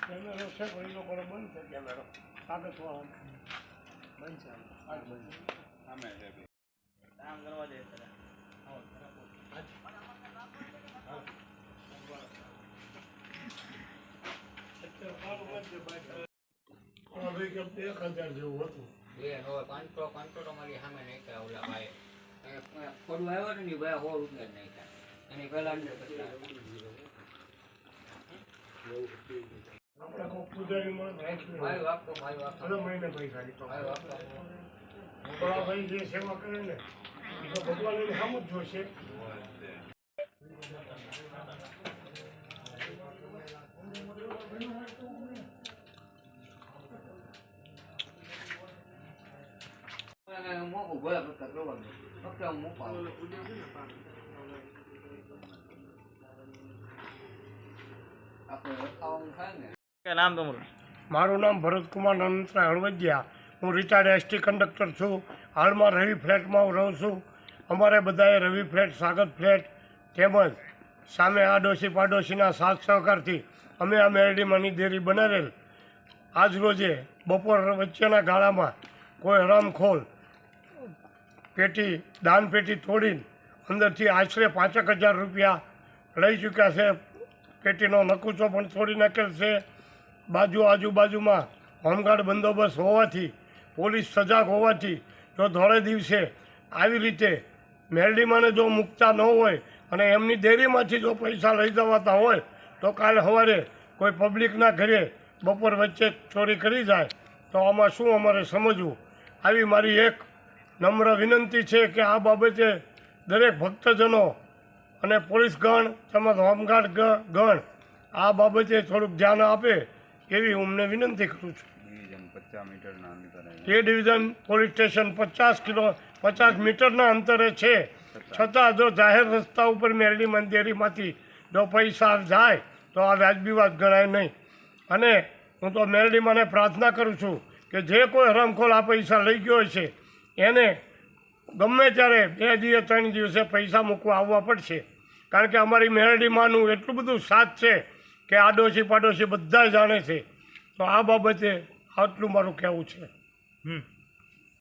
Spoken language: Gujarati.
કેમેરો છે પણ એ લોકોને બંધ છે કેમેરો કાગળ બંધ છે સામે છે કામ કરવા દે પડવું આવ્યો ને ભાઈ 100 રૂપિયા નાખ્યા એની પેલા પૂજારી મહિને પૈસા ભાઈ જે સેવા કરે ને એ તો ભગવાન સામ જ જોશે. મારું નામ ભરતકુમાર નંદરાય હળવદિયા. હું રિટાયર્ડ એસટી કંડક્ટર છું. હાલમાં રવિ ફ્લેટમાં હું રહું છું. અમારે બધાએ રવિ ફ્લેટ, સ્વાગત ફ્લેટ તેમજ સામે આડોશી પાડોશીના સાથ સહકારથી અમે આ મેરડીમાંની ડેરી બનાવેલ. આજ રોજે બપોર વચ્ચેના ગાળામાં કોઈ હરામખોર પેટી દાન પેટી તોડીને અંદરથી આશરે 5,000 રૂપિયા લઈ ચૂક્યા છે. પેટીનો નકુચો પણ તોડી નાખેલ છે. આજુબાજુમાં હોમગાર્ડ બંદોબસ્ત હોવાથી, પોલીસ સજાગ હોવાથી જો ધોળે દિવસે આવી રીતે મેરડીમાંને જો મૂકતા ન હોય અને એમની ડેરીમાંથી જો પૈસા લઈ જવાતા હોય તો કાલે સવારે કોઈ પબ્લિકના ઘરે બપોર વચ્ચે ચોરી કરી જાય તો આમાં શું અમારે સમજવું. આવી મારી એક નમ્ર વિનંતી છે કે આ બાબતે દરેક ભક્તજનો અને પોલીસ ગણ તેમજ હોમગાર્ડ ગણ આ બાબતે થોડુંક ધ્યાન આપે એવી હું અમને વિનંતી કરું છું. એ ડિવિઝન પોલીસ સ્ટેશન 50 મીટરના અંતરે છે. છતાં જો જાહેર રસ્તા ઉપર મેરડીમાં ડેરીમાંથી જો પૈસા જાય તો આ વ્યાજબી વાત ગણાય નહીં. અને હું તો મેરડીમાંને પ્રાર્થના કરું છું કે જે કોઈ હરામખોર આ પૈસા લઈ ગયો છે એને ગમે ત્યારે 2 દિવસ 3 દિવસે પૈસા મૂકવા આવવા પડશે. કારણ કે અમારી મેરડીમાંનું એટલું બધું સાથ છે કે આડોશી પાડોશી બધા જાણે છે. તો આ બાબતે આટલું મારું કહેવું છે.